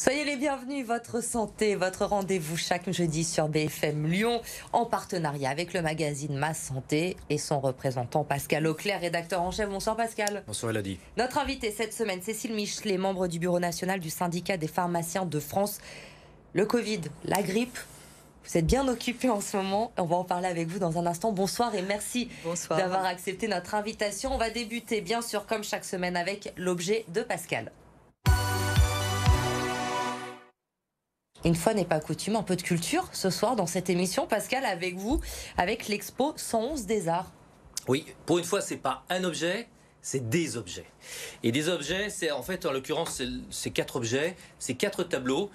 Soyez les bienvenus, votre santé, votre rendez-vous chaque jeudi sur BFM Lyon, en partenariat avec le magazine Ma Santé et son représentant Pascal Auclair, rédacteur en chef. Bonsoir Pascal. Bonsoir Elodie. Notre invité cette semaine, Cécile Michelet, membre du bureau national du syndicat des pharmaciens de France. Le Covid, la grippe, vous êtes bien occupé en ce moment. On va en parler avec vous dans un instant. Bonsoir et merci d'avoir accepté notre invitation. On va débuter bien sûr comme chaque semaine avec l'objet de Pascal. Une fois n'est pas coutume, un peu de culture ce soir dans cette émission, Pascal, avec vous, avec l'Expo 111 des Arts. Oui, pour une fois, c'est pas un objet, c'est des objets. Et des objets, c'est en fait, en l'occurrence, c'est 4 objets, c'est 4 tableaux.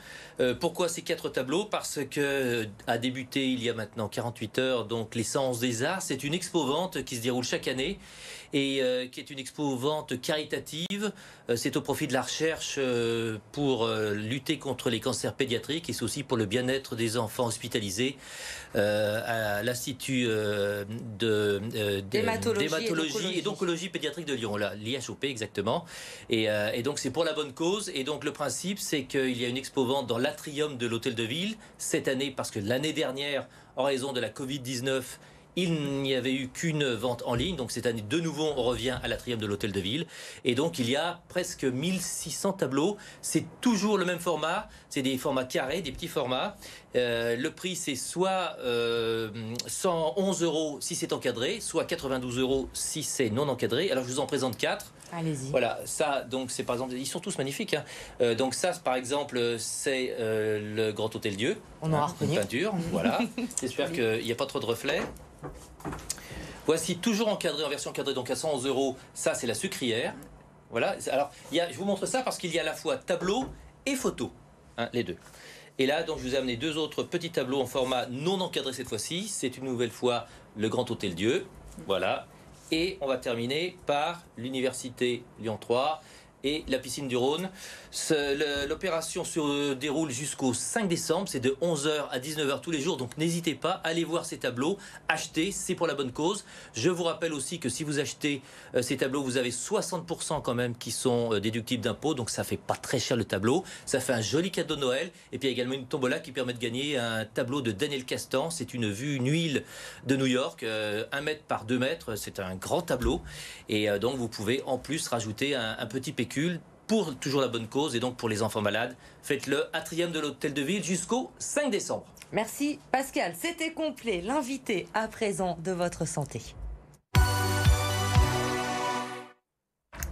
Pourquoi ces 4 tableaux? Parce que a débuté il y a maintenant 48 heures, donc les 111 des Arts, c'est une expo-vente qui se déroule chaque année et qui est une expo-vente caritative. C'est au profit de la recherche pour lutter contre les cancers pédiatriques et c'est aussi pour le bien-être des enfants hospitalisés à l'Institut d'hématologie et d'oncologie pédiatrique de Lyon, l'IHOP exactement. Et donc c'est pour la bonne cause. Et donc le principe, c'est qu'il y a une expo-vente dans l'atrium de l'Hôtel de Ville cette année, parce que l'année dernière, en raison de la Covid-19, il n'y avait eu qu'une vente en ligne. Donc cette année, de nouveau, on revient à l'atrium de l'Hôtel de Ville. Et donc il y a presque 1600 tableaux. C'est toujours le même format. C'est des formats carrés, des petits formats. Le prix, c'est soit 111 € si c'est encadré, soit 92 € si c'est non encadré. Alors je vous en présente 4. Allez-y. Voilà, ça, donc c'est par exemple, ils sont tous magnifiques. Hein. Donc ça, par exemple, c'est le Grand Hôtel Dieu. On aura reconnu. Une peinture, voilà. J'espère qu'il n'y a pas trop de reflets. Voici toujours encadré, en version encadrée, donc à 111 €. Ça, c'est la sucrière. Voilà. Alors, je vous montre ça parce qu'il y a à la fois tableau et photo, hein, les deux. Et là, donc, je vous ai amené 2 autres petits tableaux en format non encadré cette fois-ci. C'est une nouvelle fois le Grand Hôtel Dieu. Voilà. Et on va terminer par l'Université Lyon 3 et la piscine du Rhône. L'opération se déroule jusqu'au 5 décembre. C'est de 11 h à 19 h tous les jours. Donc n'hésitez pas, allez voir ces tableaux. Achetez, c'est pour la bonne cause. Je vous rappelle aussi que si vous achetez ces tableaux, vous avez 60 % quand même qui sont déductibles d'impôts. Donc ça fait pas très cher le tableau. Ça fait un joli cadeau de Noël. Et puis il y a également une tombola qui permet de gagner un tableau de Daniel Castan. C'est une vue, une huile de New York, 1 mètre par 2 mètres. C'est un grand tableau. Et donc vous pouvez en plus rajouter un petit pécule pour toujours la bonne cause et donc pour les enfants malades. Faites-le atrium de l'Hôtel de Ville jusqu'au 5 décembre. Merci Pascal, c'était complet. L'invité à présent de votre santé.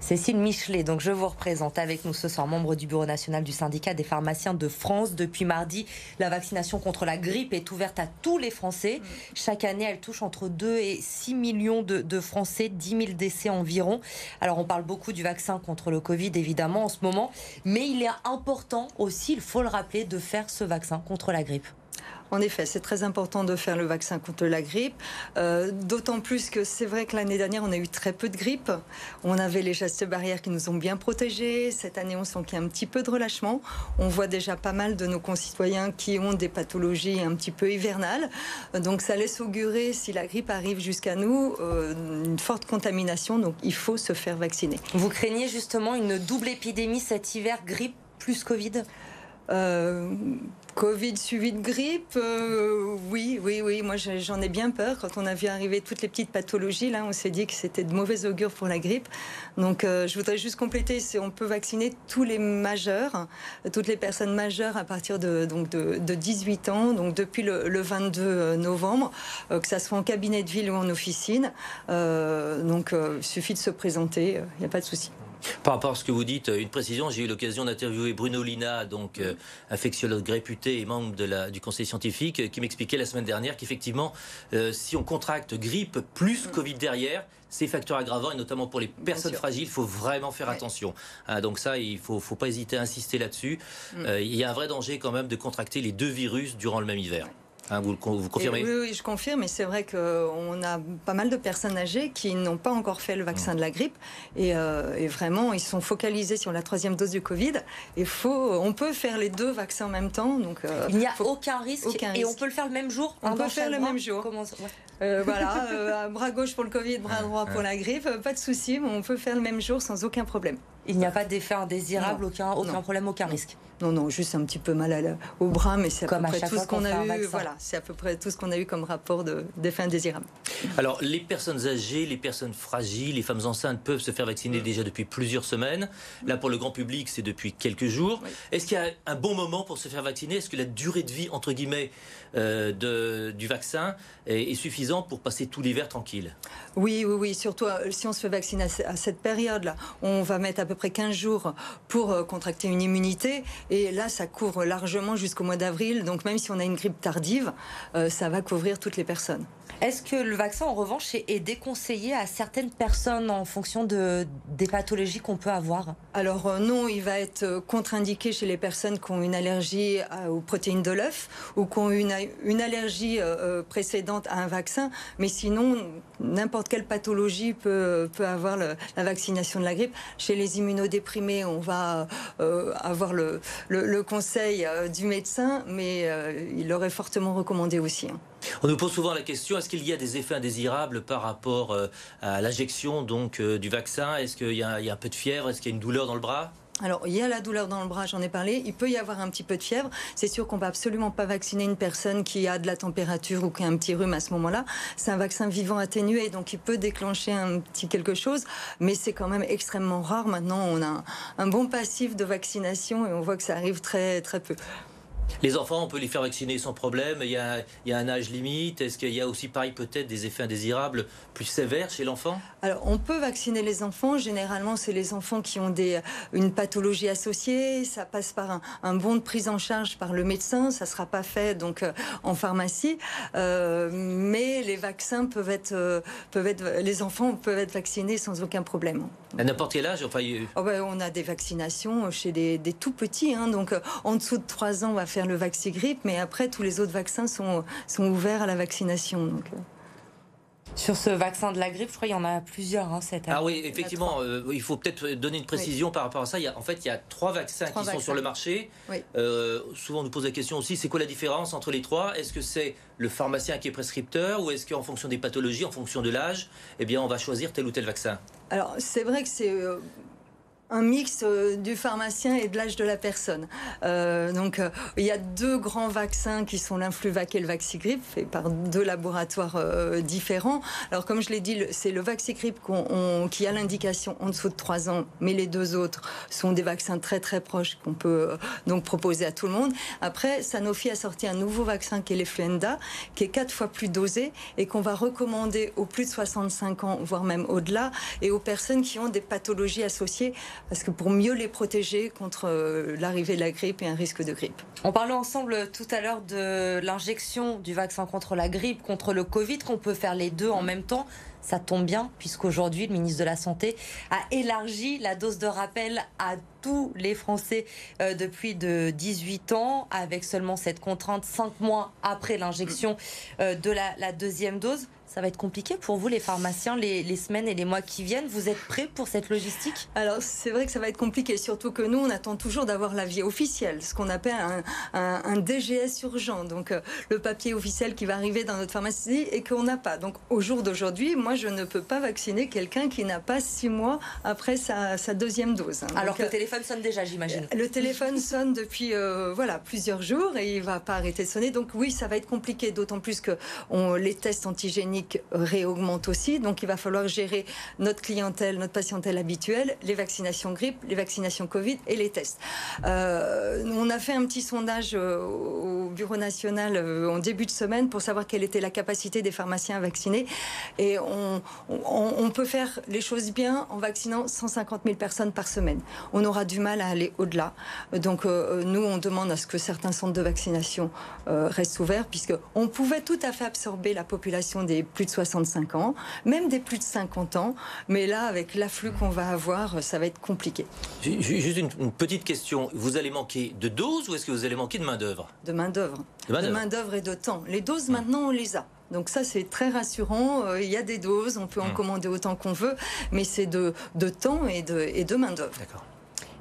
Cécile Michelet, donc je vous représente avec nous ce soir, membre du bureau national du syndicat des pharmaciens de France. Depuis mardi, la vaccination contre la grippe est ouverte à tous les Français. Chaque année, elle touche entre 2 et 6 millions de Français, 10 000 décès environ. Alors on parle beaucoup du vaccin contre le Covid évidemment en ce moment, mais il est important aussi, il faut le rappeler, de faire ce vaccin contre la grippe. En effet, c'est très important de faire le vaccin contre la grippe, d'autant plus que c'est vrai que l'année dernière, on a eu très peu de grippe. On avait les gestes barrières qui nous ont bien protégés. Cette année, on sent qu'il y a un petit peu de relâchement. On voit déjà pas mal de nos concitoyens qui ont des pathologies un petit peu hivernales. Donc ça laisse augurer, si la grippe arrive jusqu'à nous, une forte contamination. Donc il faut se faire vacciner. Vous craignez justement une double épidémie cet hiver, grippe plus Covid ? Covid suivi de grippe, oui. Moi, j'en ai bien peur. Quand on a vu arriver toutes les petites pathologies, là, on s'est dit que c'était de mauvais augure pour la grippe. Donc, je voudrais juste compléter, on peut vacciner tous les majeurs, toutes les personnes majeures à partir de 18 ans, donc depuis le 22 novembre, que ça soit en cabinet de ville ou en officine. Il suffit de se présenter, il n'y a pas de souci. Par rapport à ce que vous dites, une précision, j'ai eu l'occasion d'interviewer Bruno Lina, donc infectiologue réputé et membre du conseil scientifique, qui m'expliquait la semaine dernière qu'effectivement, si on contracte grippe plus Covid derrière, c'est facteur aggravant, et notamment pour les personnes fragiles, il faut vraiment faire attention. Donc ça, il ne faut pas hésiter à insister là-dessus. Il y a un vrai danger quand même de contracter les 2 virus durant le même hiver. Hein, vous confirmez? Oui, je confirme. Et c'est vrai qu'on a pas mal de personnes âgées qui n'ont pas encore fait le vaccin de la grippe. Et vraiment, ils sont focalisés sur la 3e dose du Covid. On peut faire les 2 vaccins en même temps. Donc, il n'y a aucun risque. Et on peut le faire le même jour? On peut le faire le même jour. Voilà, bras gauche pour le Covid, bras droit pour la grippe. Pas de souci, on peut faire le même jour sans aucun problème. Il n'y a pas d'effet indésirable, aucun problème, aucun risque. Non, juste un petit peu mal au bras, mais c'est à peu près tout ce qu'on a eu. Voilà, c'est à peu près tout ce qu'on a eu comme rapport d'effets indésirables. Alors, les personnes âgées, les personnes fragiles, les femmes enceintes peuvent se faire vacciner déjà depuis plusieurs semaines. Là, pour le grand public, c'est depuis quelques jours. Oui. Est-ce qu'il y a un bon moment pour se faire vacciner? Est-ce que la durée de vie, entre guillemets, du vaccin est suffisante pour passer tout l'hiver tranquille? Oui. Surtout si on se fait vacciner à cette période-là, on va mettre à peu près 15 jours pour contracter une immunité. Et là, ça couvre largement jusqu'au mois d'avril. Donc même si on a une grippe tardive, ça va couvrir toutes les personnes. Est-ce que le vaccin, en revanche, est déconseillé à certaines personnes en fonction des pathologies qu'on peut avoir? Alors non, il va être contre-indiqué chez les personnes qui ont une allergie aux protéines de l'œuf ou qui ont une allergie précédente à un vaccin. Mais sinon, n'importe quelle pathologie peut avoir la vaccination de la grippe. Chez les immunodéprimés, on va avoir le conseil du médecin, mais il l'aurait fortement recommandé aussi. On nous pose souvent la question, est-ce qu'il y a des effets indésirables par rapport à l'injection du vaccin? Est-ce qu'il y a un peu de fièvre? Est-ce qu'il y a une douleur dans le bras? Alors, il y a la douleur dans le bras, j'en ai parlé. Il peut y avoir un petit peu de fièvre. C'est sûr qu'on ne va absolument pas vacciner une personne qui a de la température ou qui a un petit rhume à ce moment-là. C'est un vaccin vivant atténué, donc il peut déclencher un petit quelque chose, mais c'est quand même extrêmement rare. Maintenant, on a un bon passif de vaccination et on voit que ça arrive très, très peu. Les enfants, on peut les faire vacciner sans problème. Il y a un âge limite. Est-ce qu'il y a aussi, pareil, peut-être des effets indésirables plus sévères chez l'enfant? Alors, on peut vacciner les enfants. Généralement, c'est les enfants qui ont une pathologie associée. Ça passe par un bon de prise en charge par le médecin. Ça ne sera pas fait donc en pharmacie. Mais les vaccins les enfants peuvent être vaccinés sans aucun problème. À n'importe quel âge? On a des vaccinations chez des tout petits. Donc, en dessous de 3 ans, on va faire le Vaxigrippe, mais après, tous les autres vaccins sont ouverts à la vaccination. Donc. Sur ce vaccin de la grippe, je crois qu'il y en a plusieurs cette année. Ah oui, effectivement, il faut peut-être donner une précision par rapport à ça. Il y a 3 vaccins qui sont sur le marché. Oui. Souvent, on nous pose la question aussi, c'est quoi la différence entre les 3? Est-ce que c'est le pharmacien qui est prescripteur ou est-ce qu'en fonction des pathologies, en fonction de l'âge, on va choisir tel ou tel vaccin? Alors, c'est vrai que c'est un mix du pharmacien et de l'âge de la personne. Il y a 2 grands vaccins qui sont l'Influvac et le Vaxigrippe, faits par 2 laboratoires différents. Alors, comme je l'ai dit, c'est le Vaxigrippe qui a l'indication en dessous de 3 ans, mais les 2 autres sont des vaccins très très proches qu'on peut donc proposer à tout le monde. Après, Sanofi a sorti un nouveau vaccin qui est l'Influenda, qui est 4 fois plus dosé et qu'on va recommander aux plus de 65 ans, voire même au-delà, et aux personnes qui ont des pathologies associées, parce que pour mieux les protéger contre l'arrivée de la grippe et un risque de grippe. On parlait ensemble tout à l'heure de l'injection du vaccin contre la grippe, contre le Covid, qu'on peut faire les deux en même temps. Ça tombe bien, puisqu'aujourd'hui, le ministre de la Santé a élargi la dose de rappel à tous les Français depuis de 18 ans, avec seulement cette contrainte 5 mois après l'injection de la deuxième dose. Ça va être compliqué pour vous, les pharmaciens, les semaines et les mois qui viennent. Vous êtes prêts pour cette logistique? Alors, c'est vrai que ça va être compliqué, surtout que nous, on attend toujours d'avoir l'avis officiel, ce qu'on appelle un DGS urgent, donc le papier officiel qui va arriver dans notre pharmacie et qu'on n'a pas. Donc, au jour d'aujourd'hui, moi, je ne peux pas vacciner quelqu'un qui n'a pas 6 mois après sa deuxième dose. Alors que le téléphone sonne déjà, j'imagine. Le téléphone sonne depuis plusieurs jours et il ne va pas arrêter de sonner. Donc, oui, ça va être compliqué, d'autant plus que les tests antigéniques réaugmente aussi, donc il va falloir gérer notre clientèle, notre patientèle habituelle, les vaccinations grippe, les vaccinations Covid et les tests. On a fait un petit sondage au Bureau national en début de semaine pour savoir quelle était la capacité des pharmaciens à vacciner, et on peut faire les choses bien en vaccinant 150 000 personnes par semaine. On aura du mal à aller au-delà, donc nous on demande à ce que certains centres de vaccination restent ouverts, puisqu'on pouvait tout à fait absorber la population des plus de 65 ans, même des plus de 50 ans, mais là, avec l'afflux qu'on va avoir, ça va être compliqué. Juste une petite question. Vous allez manquer de doses ou est-ce que vous allez manquer de main-d'œuvre? De main-d'œuvre. De main-d'œuvre et de temps. Les doses, maintenant, on les a. Donc ça, c'est très rassurant. Il y a des doses, on peut en commander autant qu'on veut, mais c'est de temps et de main-d'œuvre. D'accord.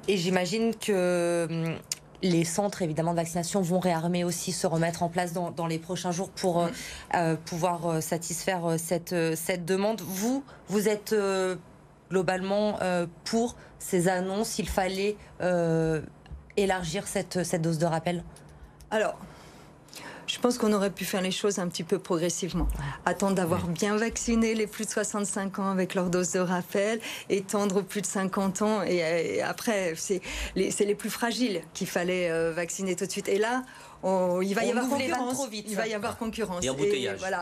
Et j'imagine que les centres, évidemment, de vaccination vont réarmer aussi, se remettre en place dans les prochains jours pour pouvoir satisfaire cette demande. Vous êtes globalement pour ces annonces, il fallait élargir cette dose de rappel? Alors, je pense qu'on aurait pu faire les choses un petit peu progressivement. Attendre d'avoir bien vacciné les plus de 65 ans avec leur dose de rappel, étendre aux plus de 50 ans. Et après, c'est les plus fragiles qu'il fallait vacciner tout de suite. Et là, il va y avoir concurrence. Trop vite, il va y avoir concurrence. Et embouteillage. Voilà.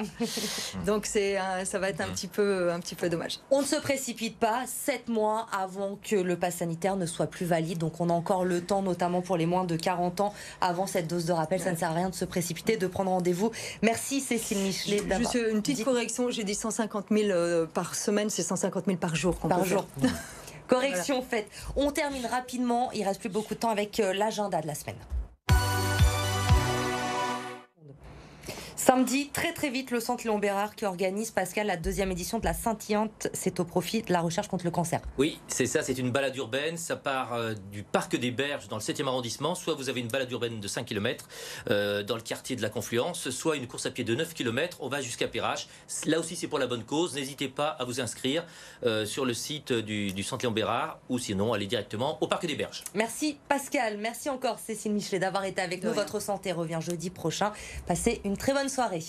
Donc ça va être un petit peu dommage. On ne se précipite pas 7 mois avant que le pass sanitaire ne soit plus valide. Donc on a encore le temps, notamment pour les moins de 40 ans, avant cette dose de rappel. Ça ne sert à rien de se précipiter, de prendre rendez-vous. Merci Cécile Michelet. Juste une petite correction, j'ai dit 150 000 par semaine, c'est 150 000 par jour qu'on peut faire. Correction faite. On termine rapidement, il ne reste plus beaucoup de temps avec l'agenda de la semaine. Samedi, très vite, le Centre Léon Bérard qui organise, Pascal, la 2e édition de la scintillante. C'est au profit de la recherche contre le cancer. Oui, c'est ça, c'est une balade urbaine. Ça part du Parc des Berges dans le 7e arrondissement. Soit vous avez une balade urbaine de 5 km dans le quartier de la Confluence, soit une course à pied de 9 km. On va jusqu'à Perrache. Là aussi, c'est pour la bonne cause. N'hésitez pas à vous inscrire sur le site du Centre Léon Bérard ou sinon, allez directement au Parc des Berges. Merci Pascal, merci encore Cécile Michelet d'avoir été avec nous. Votre santé revient jeudi prochain. Passez une très bonne soirée.